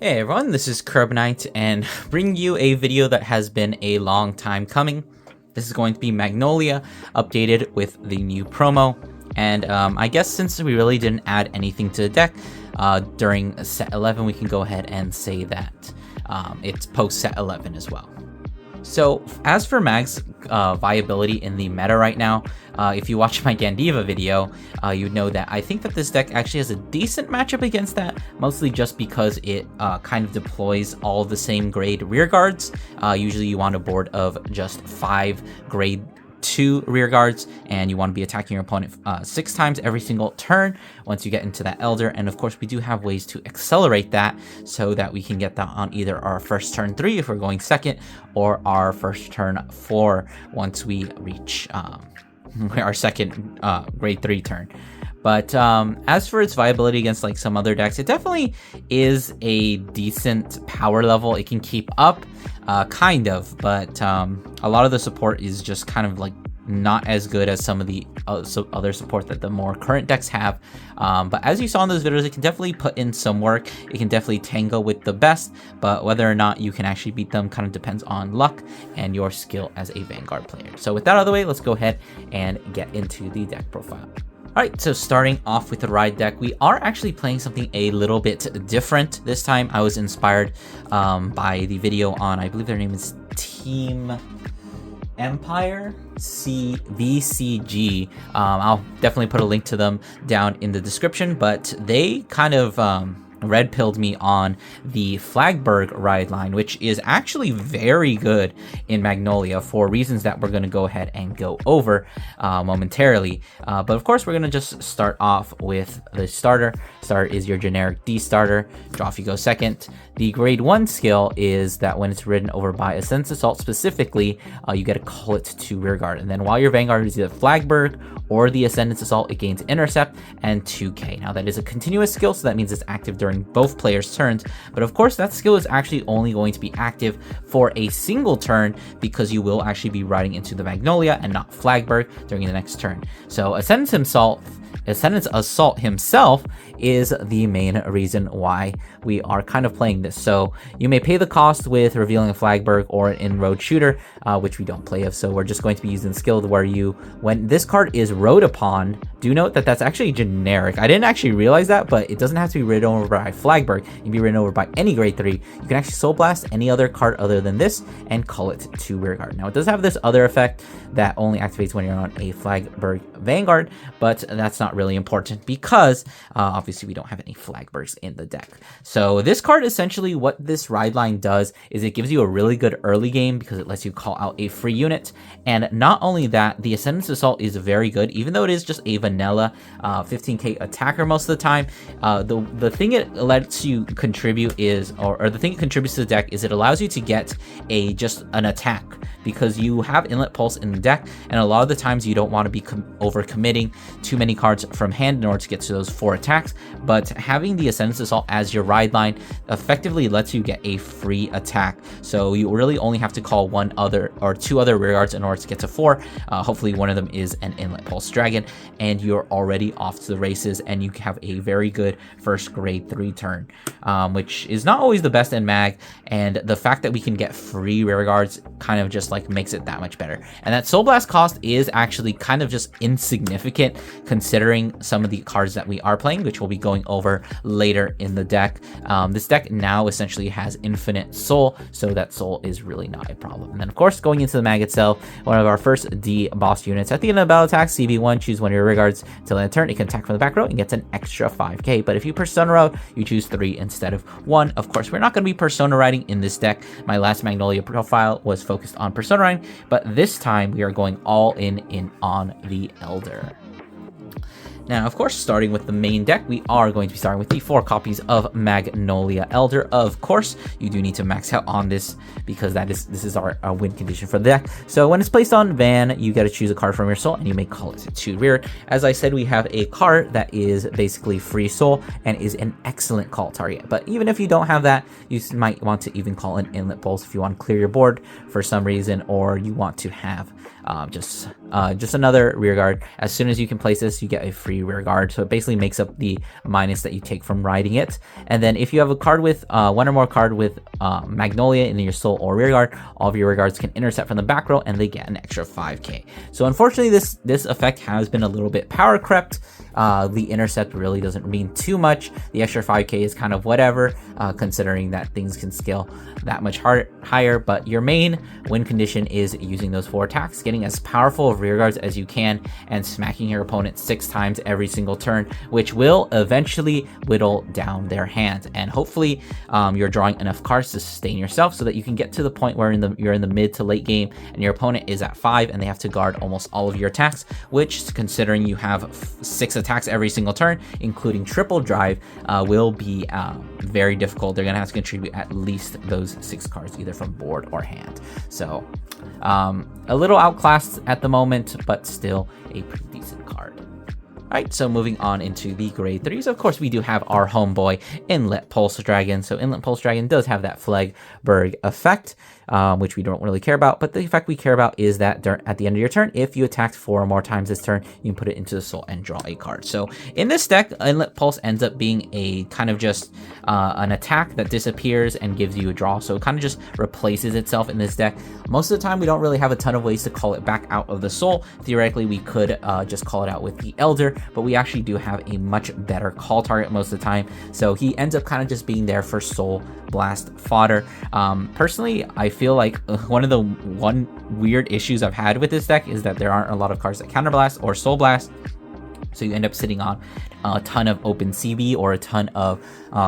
Hey everyone, this is Carbonite and bringing you a video that has been a long time coming. This is going to be Magnolia updated with the new promo, and I guess since we really didn't add anything to the deck during set 11, we can go ahead and say that it's post set 11 as well. So as for Mag's viability in the meta right now, if you watch my Gandiva video, you'd know that I think that this deck actually has a decent matchup against that, mostly just because it kind of deploys all the same grade rear guards. Usually you want a board of just 5 grade 2 rear guards, and you want to be attacking your opponent 6 times every single turn once you get into that Elder. And of course we do have ways to accelerate that so that we can get that on either our first turn 3 if we're going second, or our first turn 4 once we reach our second grade 3 turn. But as for its viability against like some other decks, it definitely is a decent power level. It can keep up, kind of, but a lot of the support is just kind of like not as good as some of the other support that the more current decks have. But as you saw in those videos, it can definitely put in some work. It can definitely tango with the best, but whether or not you can actually beat them kind of depends on luck and your skill as a Vanguard player. So with that out of the way, let's go ahead and get into the deck profile. Alright, so starting off with the ride deck, we are actually playing something a little bit different this time. I was inspired by the video on, I believe their name is Team Empire VCG. I'll definitely put a link to them down in the description, but they kind of red pilled me on the Flagberg ride line, which is actually very good in Magnolia for reasons that we're going to go ahead and go over momentarily. But of course, we're going to just start off with the starter. Starter is your generic D starter. Draw if you go second. The grade 1 skill is that when it's ridden over by Ascendant Assault specifically, you get to call it to rearguard. And then while your Vanguard is either Flagberg or the Ascendant Assault, it gains Intercept and 2k. Now that is a continuous skill, so that means it's active during both players' turns. But of course, that skill is actually only going to be active for a single turn because you will actually be riding into the Magnolia and not Flagberg during the next turn. So Ascendant Assault himself is the main reason why we are kind of playing this. So you may pay the cost with revealing a Flagberg or an in-road shooter, which we don't play of. So we're just going to be using the skill where when this card is rode upon, do note that that's actually generic. I didn't actually realize that, but it doesn't have to be ridden over by Flagberg. You can be ridden over by any grade 3. You can actually Soul Blast any other card other than this and call it to rearguard. Now it does have this other effect that only activates when you're on a Flagberg Vanguard, but that's not really important because obviously we don't have any Flagbergs in the deck. So this card, essentially what this ride line does is it gives you a really good early game because it lets you call out a free unit. And not only that, the Ascendant Assault is very good, even though it is just a vanilla 15k attacker most of the time. The thing it lets you contribute is, or the thing it contributes to the deck is it allows you to get just an attack because you have Inlet Pulse in the deck, and a lot of the times you don't want to be over committing too many cards from hand in order to get to those 4 attacks. But having the Ascendant Assault as your ride line effectively lets you get a free attack. So you really only have to call 1 other or 2 other rear guards in order to get to 4. Hopefully one of them is an Inlet Pulse Dragon, and you're already off to the races, and you have a very good first grade 3 turn, which is not always the best in Mag. And the fact that we can get free rear guards kind of just like makes it that much better. And that Soul Blast cost is actually kind of just insignificant considering some of the cards that we are playing, which we'll be going over later in the deck. This deck now essentially has infinite soul, so that soul is really not a problem. And then of course, going into the Mag itself, one of our first D boss units. At the end of the battle attack, CV1, choose one of your rear guards till end of turn. It can attack from the back row and gets an extra 5k. But if you Persona route, you choose 3 instead of 1. Of course, we're not going to be Persona riding in this deck. My last Magnolia profile was focused on Persona riding, but this time we are going all in on the Elder. Now, of course, starting with the main deck, we are going to be starting with the 4 copies of Magnolia Elder. Of course, you do need to max out on this because this is our win condition for the deck. So when it's placed on Van, you got to choose a card from your soul and you may call it to rear. As I said, we have a card that is basically free soul and is an excellent call target. But even if you don't have that, you might want to even call an Inlet Pulse if you want to clear your board for some reason, or you want to have Just another rear guard. As soon as you can place this, you get a free rear guard. So it basically makes up the minus that you take from riding it. And then if you have a card with one or more card with Magnolia in your soul or rear guard, all of your rear guards can intercept from the back row and they get an extra 5k. So unfortunately, this effect has been a little bit power crept. The intercept really doesn't mean too much. The extra 5k is kind of whatever, considering that things can scale that much higher. But your main win condition is using those 4 attacks, getting as powerful of rear guards as you can, and smacking your opponent 6 times every single turn, which will eventually whittle down their hand. And hopefully you're drawing enough cards to sustain yourself so that you can get to the point where you're in the mid to late game and your opponent is at 5 and they have to guard almost all of your attacks, which, considering you have 6 attacks every single turn, including triple drive, will be very difficult. They're going to have to contribute at least those 6 cards, either from board or hand. So a little outclassed at the moment, but still a pretty decent card. Alright, so moving on into the grade 3s, of course we do have our homeboy, Inlet Pulse Dragon. So Inlet Pulse Dragon does have that Flagberg effect, which we don't really care about, but the effect we care about is that at the end of your turn, if you attacked 4 or more times this turn, you can put it into the soul and draw a card. So in this deck, Inlet Pulse ends up being a kind of just an attack that disappears and gives you a draw, so it kind of just replaces itself in this deck. Most of the time, we don't really have a ton of ways to call it back out of the soul. Theoretically, we could just call it out with the Elder, but we actually do have a much better call target most of the time, so he ends up kind of just being there for soul blast fodder. Personally, I feel like one of the weird issues I've had with this deck is that there aren't a lot of cards that counterblast or soul blast, so you end up sitting on a ton of open CB or a ton of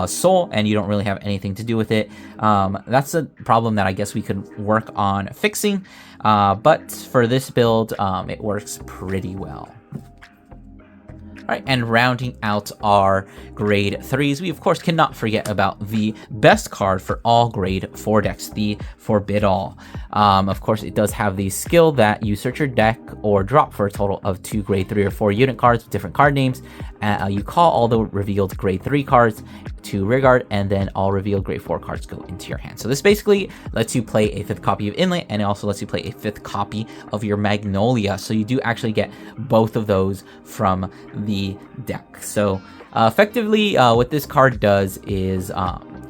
soul, and you don't really have anything to do with it. That's a problem that I guess we could work on fixing, but for this build, it works pretty well. All right, and rounding out our grade 3s, we of course cannot forget about the best card for all grade 4 decks, the Forbid All. Of course, it does have the skill that you search your deck or drop for a total of 2 grade 3 or 4 unit cards with different card names. You call all the revealed grade 3 cards to rear guard, and then all revealed grade 4 cards go into your hand. So this basically lets you play a 5th copy of Inlet, and it also lets you play a 5th copy of your Magnolia. So you do actually get both of those from the deck. So effectively, what this card does is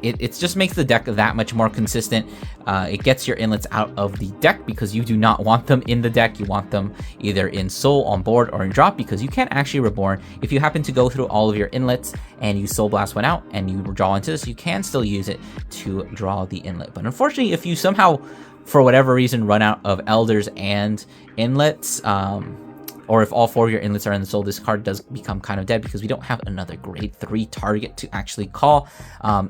it just makes the deck that much more consistent. It gets your inlets out of the deck because you do not want them in the deck. You want them either in soul, on board, or in drop, because you can't actually reborn. If you happen to go through all of your inlets and you soul blast one out and you draw into this, you can still use it to draw the inlet. But unfortunately, if you somehow, for whatever reason, run out of elders and inlets, or if all 4 of your inlets are in the soul, this card does become kind of dead because we don't have another grade 3 target to actually call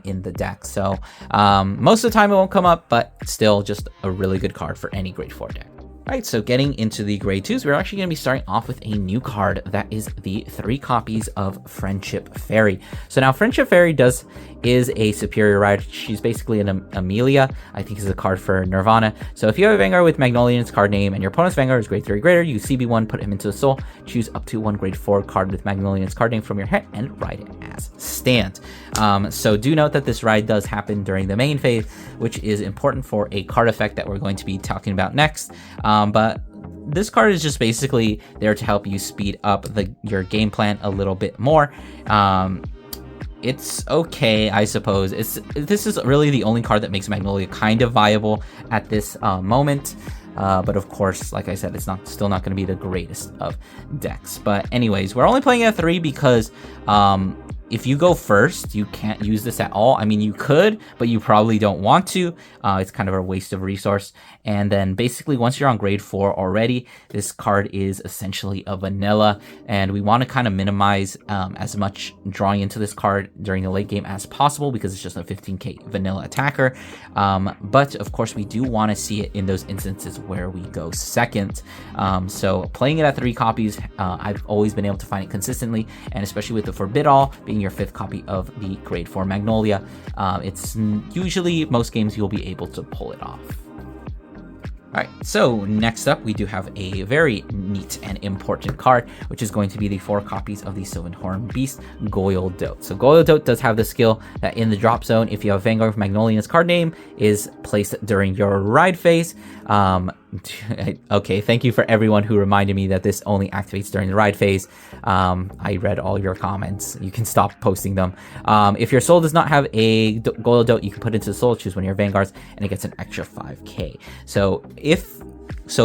in the deck. So most of the time it won't come up, but still just a really good card for any grade 4 deck. Alright, so getting into the grade 2s, we're actually going to be starting off with a new card that is the 3 copies of Friendship Fairy. So now Friendship Fairy is a superior ride. She's basically an Amelia. I think is a card for Nirvana. So if you have a Vanguard with Magnolia in its card name and your opponent's Vanguard is grade 3 or greater, you CB1, put him into the soul, choose up to 1 grade 4 card with Magnolia in its card name from your hand, and ride it as stand. So do note that this ride does happen during the main phase, which is important for a card effect that we're going to be talking about next. But this card is just basically there to help you speed up your game plan a little bit more. It's okay, I suppose. This is really the only card that makes Magnolia kind of viable at this moment. But of course, like I said, it's still not going to be the greatest of decks. But anyways, we're only playing at 3 because if you go first, you can't use this at all. I mean, you could, but you probably don't want to. It's kind of a waste of resource. And then basically, once you're on grade 4 already, this card is essentially a vanilla. And we want to kind of minimize as much drawing into this card during the late game as possible because it's just a 15k vanilla attacker. But of course, we do want to see it in those instances where we go second. So playing it at 3 copies, I've always been able to find it consistently. And especially with the Forbid All being your 5th copy of the grade 4 Magnolia, it's usually most games you'll be able to pull it off. Alright, so next up we do have a very neat and important card, which is going to be the 4 copies of the Sylvanhorn Beast, Goyle-Dote. So Goyle-Dote does have the skill that in the drop zone, if you have Vanguard with Magnolia in its card name, is placed during your ride phase. Okay, thank you for everyone who reminded me that this only activates during the ride phase. I read all your comments. You can stop posting them. If your soul does not have a Goyodote, you can put it into the soul, choose one of your vanguards, and it gets an extra 5k. So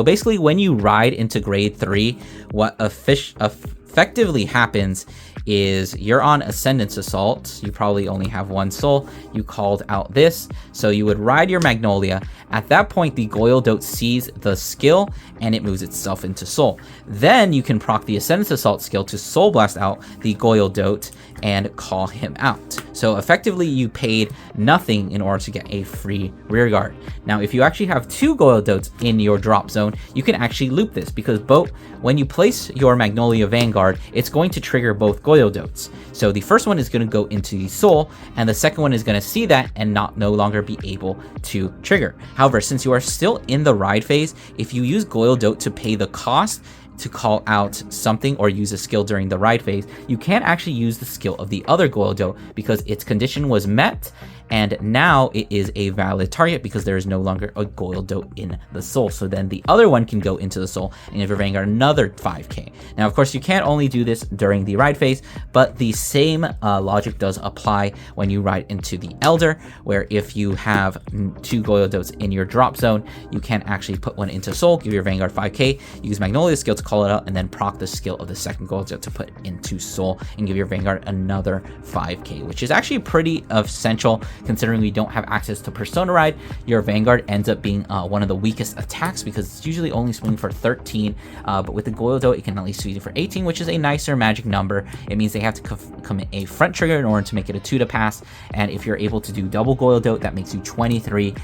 basically, when you ride into grade 3, what effectively happens is you're on Ascendance Assault. You probably only have one soul. You called out this, so you would ride your Magnolia. At that point, the Goyodote sees the skill and it moves itself into soul. Then you can proc the Ascendance Assault skill to Soul Blast out the Goyodote and call him out. So effectively, you paid nothing in order to get a free rear guard. Now, if you actually have 2 Goyodotes in your drop zone, you can actually loop this, because both, when you place your Magnolia Vanguard, it's going to trigger both Goyodotes. So the first one is going to go into the soul, and the second one is going to see that and no longer be able to trigger. However, since you are still in the ride phase, if you use Goyodote to pay the cost to call out something or use a skill during the ride phase, you can't actually use the skill of the other Goyodote because its condition was met, and now it is a valid target because there is no longer a Goyodote in the soul. So then the other one can go into the soul and give your Vanguard another 5k. Now, of course, you can't only do this during the ride phase, but the same logic does apply when you ride into the Elder, where if you have 2 Goyodotes in your drop zone, you can actually put one into soul, give your Vanguard 5k, use Magnolia's skill to call it out, and then proc the skill of the second Goyodote to put into soul and give your Vanguard another 5k, which is actually pretty essential considering we don't have access to Persona Ride. Your Vanguard ends up being one of the weakest attacks because it's usually only swinging for 13, but with the Goyodote, it can at least swing for 18, which is a nicer magic number. It means they have to commit a front trigger in order to make it a 2 to pass, and if you're able to do double Goyodote, that makes you 23,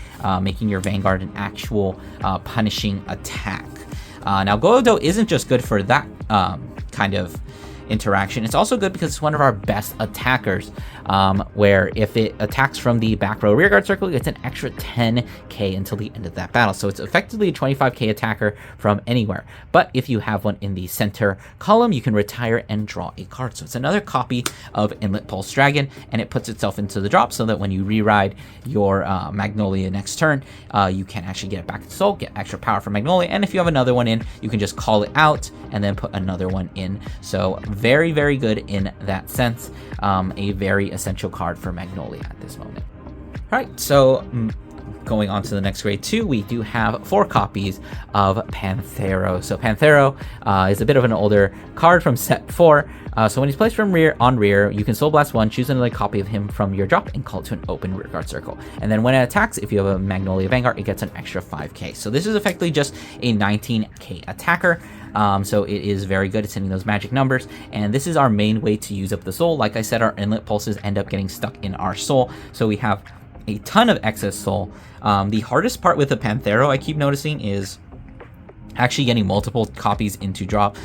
making your Vanguard an actual punishing attack. Now, Goyodote isn't just good for that kind of interaction. It's also good because it's one of our best attackers, where if it attacks from the back row rearguard circle, it gets an extra 10k until the end of that battle. So it's effectively a 25k attacker from anywhere. But if you have one in the center column, you can retire and draw a card. So it's another copy of Inlet Pulse Dragon, and it puts itself into the drop so that when you re-ride your Magnolia next turn, you can actually get it back to soul, get extra power from Magnolia, and if you have another one in, you can just call it out and then put another one in. So very, very good in that sense. A very essential card for Magnolia at this moment. All right, so going on to the next grade 2, we do have 4 copies of Panthero. So Panthero is a bit of an older card from set 4. So when he's placed from rear, you can Soul Blast 1, choose another copy of him from your drop, and call it to an open rearguard circle. And then when it attacks, if you have a Magnolia Vanguard, it gets an extra 5k. So this is effectively just a 19k attacker. So it is very good at sending those magic numbers, and this is our main way to use up the soul. Like I said, our inlet pulses end up getting stuck in our soul, so we have a ton of excess soul. The hardest part with the Panthero, I keep noticing, is actually getting multiple copies into drop.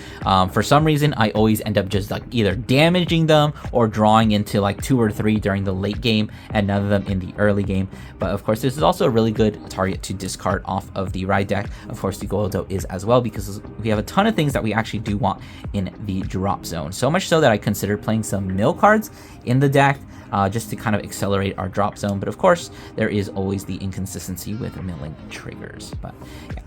For some reason, I always end up just like either damaging them or drawing into like 2 or 3 during the late game and none of them in the early game. But of course, this is also a really good target to discard off of the ride deck. Of course, the Goyodote is as well, because we have a ton of things that we actually do want in the drop zone. So much so that I considered playing some mill cards in the deck, just to kind of accelerate our drop zone. But of course, there is always the inconsistency with milling triggers. But yeah.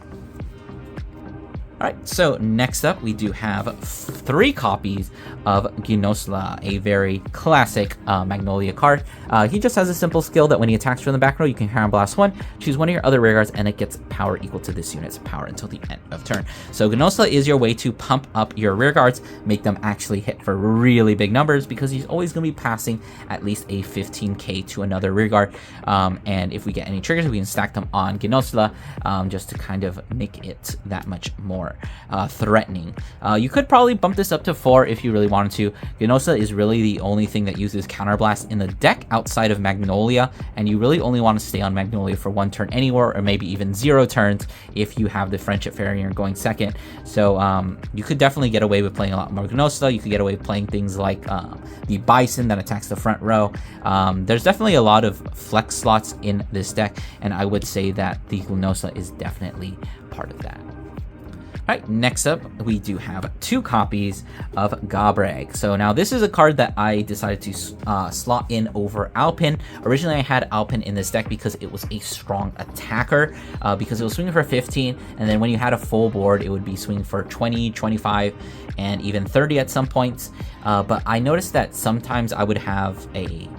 Alright, so next up we do have 3 copies of Ginosla, a very classic Magnolia card. He just has a simple skill that when he attacks from the back row, you can Crown Blast 1, choose one of your other rearguards, and it gets power equal to this unit's power until the end of turn. So Ginosla is your way to pump up your rearguards, make them actually hit for really big numbers, because he's always going to be passing at least a 15k to another rearguard. And if we get any triggers, we can stack them on Ginosla, just to kind of make it that much more threatening. You could probably bump this up to 4 if you really wanted to. Ginosla is really the only thing that uses Counterblast in the deck outside of Magnolia, and you really only want to stay on Magnolia for 1 turn anywhere, or maybe even 0 turns if you have the Friendship Farrier going second. So you could definitely get away with playing a lot more Ginosla. You could get away with playing things like the Bison that attacks the front row. There's definitely a lot of flex slots in this deck, and I would say that the Ginosla is definitely part of that. All right, next up, we do have 2 copies of Gabreg. So now this is a card that I decided to slot in over Alpin. Originally, I had Alpin in this deck because it was a strong attacker, because it was swinging for 15, and then when you had a full board, it would be swinging for 20, 25, and even 30 at some points. But I noticed that sometimes I would have a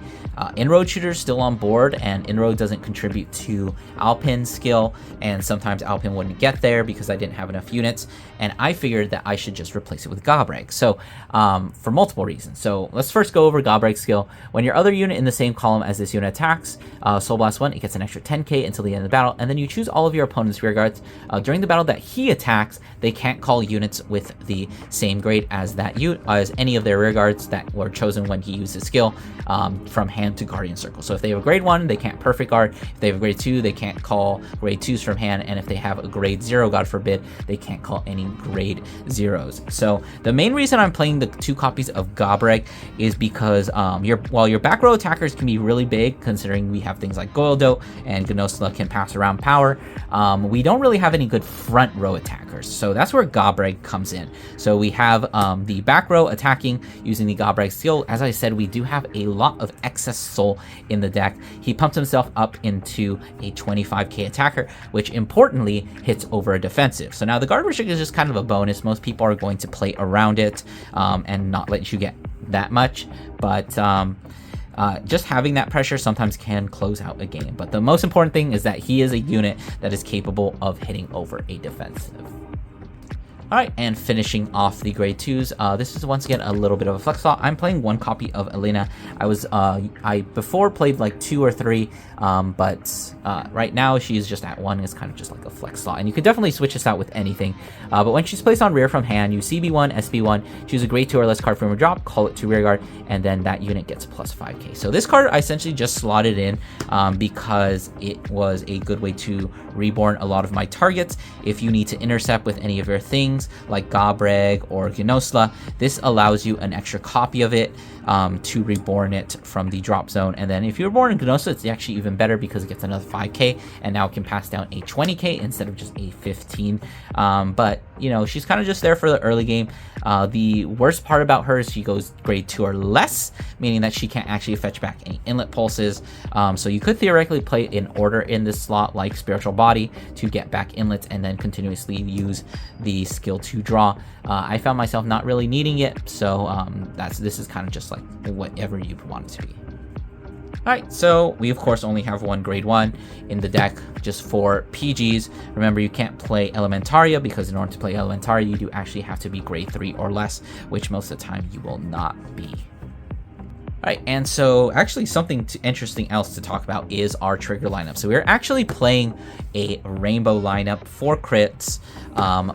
inroad shooter still on board, and inroad doesn't contribute to Alpin's skill, and sometimes Alpin wouldn't get there because I didn't have enough units, and I figured that I should just replace it with Gabreg. So for multiple reasons. So let's first go over Gabreg's skill. When your other unit in the same column as this unit attacks, Soul Blast 1, it gets an extra 10k until the end of the battle, and then you choose all of your opponent's rear guards. During the battle that he attacks, they can't call units with the same grade as as any of their rear guards that were chosen when he used his skill, from hand to Guardian Circle. So if they have a grade 1, they can't perfect guard. If they have a grade 2, they can't call grade 2s from hand. And if they have a grade 0, God forbid, they can't call any grade 0s. So the main reason I'm playing the 2 copies of Gabreg is because while your back row attackers can be really big, considering we have things like Goildo and Gnosla can pass around power, we don't really have any good front row attackers. So that's where Gabreg comes in. So we have the back row attacking using the Gabreg skill. As I said, we do have a lot of excess soul in the deck. He pumped himself up into a 25k attacker, which importantly hits over a defensive. So now the guard restrict is just kind of a bonus. Most people are going to play around it and not let you get that much, but just having that pressure sometimes can close out a game. But the most important thing is that he is a unit that is capable of hitting over a defensive. All right, and finishing off the grade 2s, this is once again a little bit of a flex slot. I'm playing 1 copy of Elena. I before played like 2 or 3, but right now she's just at 1. It's kind of just like a flex slot, and you could definitely switch this out with anything. But when she's placed on rear from hand, you CB1, SB1, choose a grade 2 or less card from her drop, call it to rear guard, and then that unit gets plus 5k. So this card I essentially just slotted in because it was a good way to reborn a lot of my targets. If you need to intercept with any of your things, like Gabreg or Gnosla, this allows you an extra copy of it to reborn it from the drop zone. And then if you're born in Gnosla, it's actually even better because it gets another 5k, and now it can pass down a 20k instead of just a 15. But you know, she's kind of just there for the early game. The worst part about her is she goes grade 2 or less, meaning that she can't actually fetch back any inlet pulses. So you could theoretically play in order in this slot like Spiritual Body to get back inlets and then continuously use the skill to draw. I found myself not really needing it, so this is kind of just like whatever you want it to be. Alright, so we of course only have 1 grade 1 in the deck just for PGs. Remember, you can't play Elementaria because in order to play Elementaria, you do actually have to be grade 3 or less, which most of the time you will not be. Alright, and so actually something interesting else to talk about is our trigger lineup. So we're actually playing a rainbow lineup, 4 crits,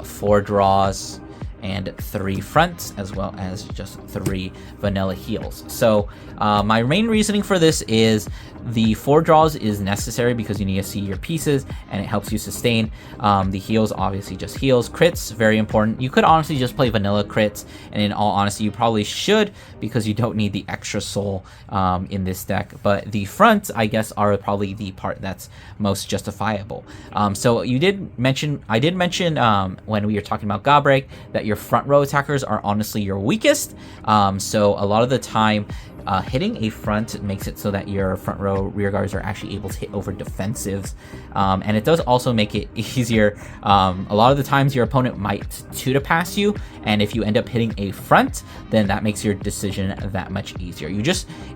4 draws, and 3 fronts, as well as just 3 vanilla heals. So my main reasoning for this is the 4 draws is necessary because you need to see your pieces and it helps you sustain. The heals obviously just heals. Crits, very important. You could honestly just play vanilla crits, and in all honesty, you probably should because you don't need the extra soul in this deck. But the fronts, I guess, are probably the part that's most justifiable. So I did mention when we were talking about Gabreg that your front row attackers are honestly your weakest. So a lot of the time, hitting a front makes it so that your front row rear guards are actually able to hit over defensives, and it does also make it easier. A lot of the times your opponent might 2 to pass you, and if you end up hitting a front, then that makes your decision that much easier.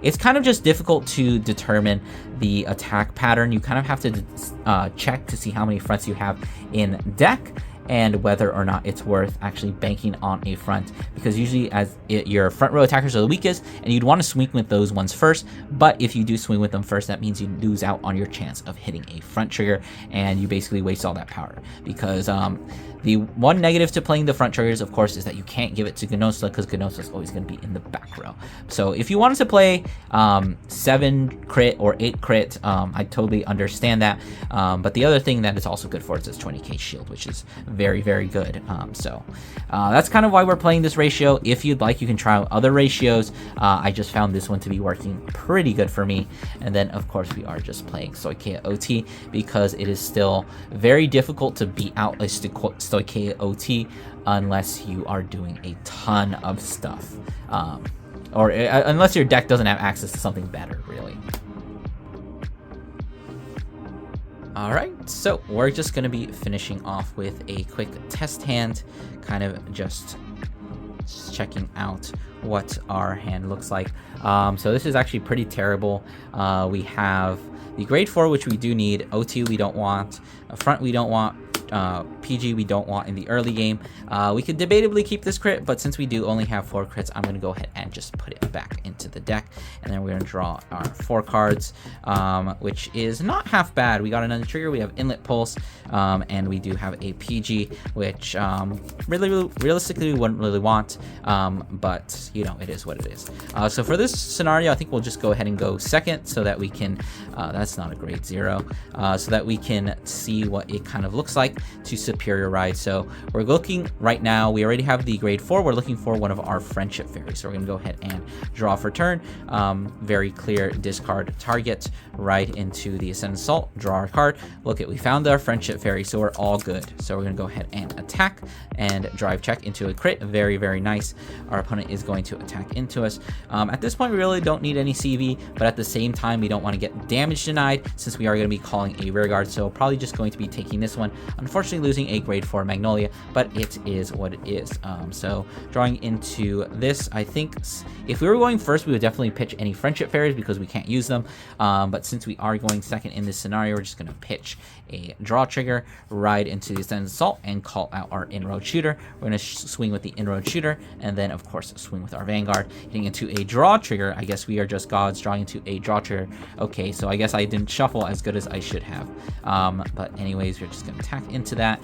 It's kind of just difficult to determine the attack pattern. You kind of have to check to see how many fronts you have in deck and whether or not it's worth actually banking on a front, because usually your front row attackers are the weakest and you'd want to swing with those ones first. But if you do swing with them first, that means you lose out on your chance of hitting a front trigger, and you basically waste all that power, because the one negative to playing the front triggers, of course, is that you can't give it to Gnosla because Gnosla is always going to be in the back row. So if you wanted to play 7 crit or 8 crit, I totally understand that. But the other thing that it's also good for is this 20k shield, which is very, very good. So that's kind of why we're playing this ratio. If you'd like, you can try out other ratios. I just found this one to be working pretty good for me. And then, of course, we are just playing Stoicheia OT because it is still very difficult to beat out a Stoicheia OT unless you are doing a ton of stuff. Or unless your deck doesn't have access to something better, really. Alright, so we're just going to be finishing off with a quick test hand, kind of just checking out what our hand looks like. So this is actually pretty terrible. We have the grade 4, which we do need. OT we don't want. Front we don't want. PG we don't want in the early game. We could debatably keep this crit, but since we do only have 4 crits, I'm going to go ahead and just put it back into the deck. And then we're going to draw our 4 cards, which is not half bad. We got another trigger, we have Inlet Pulse, and we do have a PG, which realistically we wouldn't really want, but you know, it is what it is. So for this scenario, I think we'll just go ahead and go second so that we can, that's not a grade 0, so that we can see what it kind of looks like to Superior Ride. So we're looking right now, we already have the grade 4, we're looking for one of our Friendship Fairies. So we're gonna go ahead and draw for turn. Very clear, discard target right into the Ascendant Assault, draw our card. Look at, we found our Friendship Fairy, so we're all good. So we're gonna go ahead and attack and drive check into a crit. Very, very nice. Our opponent is going to attack into us. At this point, we really don't need any CV, but at the same time, we don't want to get damage denied since we are going to be calling a rear guard. So probably just going to be taking this one. Unfortunately, losing a grade 4 Magnolia, but it is what it is. So drawing into this, I think if we were going first, we would definitely pitch any Friendship Fairies because we can't use them. But since we are going second in this scenario, we're just going to pitch a draw trigger, ride into the Ascendant Assault, and call out our Inroad Shooter. We're going to swing with the Inroad Shooter, and then, of course, swing with our Vanguard. Hitting into a draw trigger, I guess we are just gods drawing into a draw trigger. Okay, so I guess I didn't shuffle as good as I should have. But anyways, we're just going to attack into that.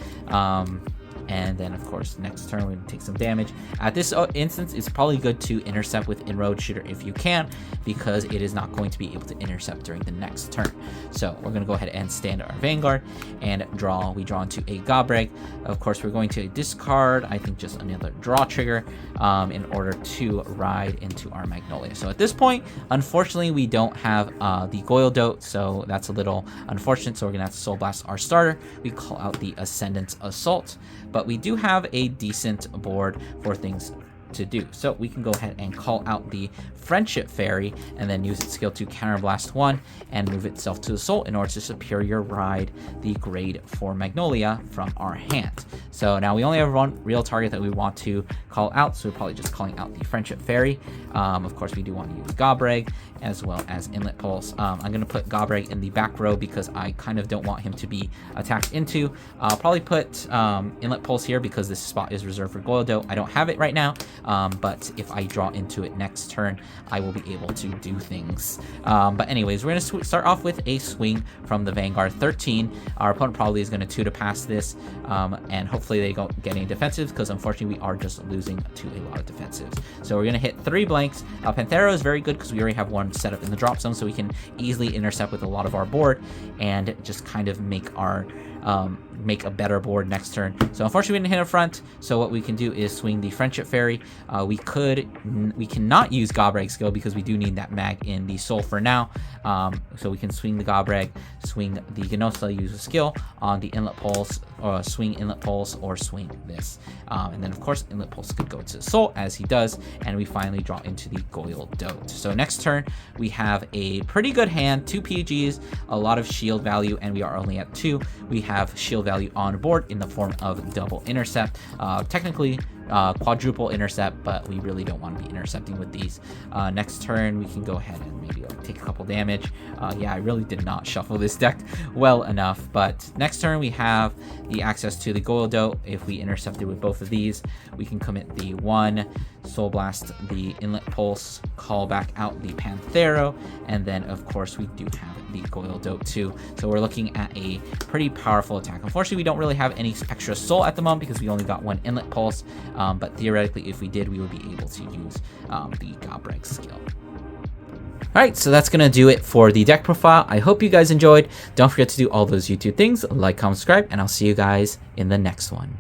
And then, of course, next turn, we're going to take some damage. At this instance, it's probably good to intercept with Inroad Shooter if you can, because it is not going to be able to intercept during the next turn. So we're going to go ahead and stand our Vanguard and draw. We draw into a Gobreg. Of course, we're going to discard, I think, just another draw trigger in order to ride into our Magnolia. So at this point, unfortunately, we don't have the Goyledote, so that's a little unfortunate. So we're going to have to Soul Blast our starter. We call out the Ascendant Assault, but we do have a decent board for things to do. So we can go ahead and call out the Friendship Fairy and then use its skill to counterblast 1 and move itself to the soul in order to Superior Ride the grade 4 Magnolia from our hand. So now we only have one real target that we want to call out, so we're probably just calling out the Friendship Fairy. Of course, we do want to use Gobreg as well as Inlet Pulse. I'm going to put Gobreg in the back row because I kind of don't want him to be attacked into. I'll probably put Inlet Pulse here because this spot is reserved for Goyledote. I don't have it right now, but if I draw into it next turn, I will be able to do things. But anyways, we're going to start off with a swing from the Vanguard 13. Our opponent probably is going to 2 to pass this, and hopefully they don't get any defensives because unfortunately we are just losing to a lot of defensives. So we're going to hit 3 blanks. Panthero is very good because we already have one set up in the drop zone, so we can easily intercept with a lot of our board and just kind of make our make a better board next turn. So unfortunately we didn't hit a front, so what we can do is swing the Friendship Fairy. We cannot use Gobreg skill because we do need that mag in the soul for now. So we can swing the Gobreg, swing the Gnosta, use a skill on the Inlet Pulse, or swing Inlet Pulse, or swing this. And then of course Inlet Pulse could go to the soul as he does, and we finally draw into the Goyledote. So next turn we have a pretty good hand, 2 PGs, a lot of shield value, and we are only at 2. We have shield value on board in the form of double intercept. Technically quadruple intercept, but we really don't want to be intercepting with these. Next turn we can go ahead and maybe take a couple damage. Yeah, I really did not shuffle this deck well enough, but next turn we have the access to the Goyledote. If we intercepted with both of these, we can commit the 1, Soul Blast the Inlet Pulse, call back out the Panthero, and then of course we do have the Goyledote too. So we're looking at a pretty powerful attack. Unfortunately, we don't really have any extra soul at the moment because we only got 1 Inlet Pulse, but theoretically if we did, we would be able to use the Gobreg skill. Alright, so that's going to do it for the deck profile. I hope you guys enjoyed. Don't forget to do all those YouTube things, like, comment, subscribe, and I'll see you guys in the next one.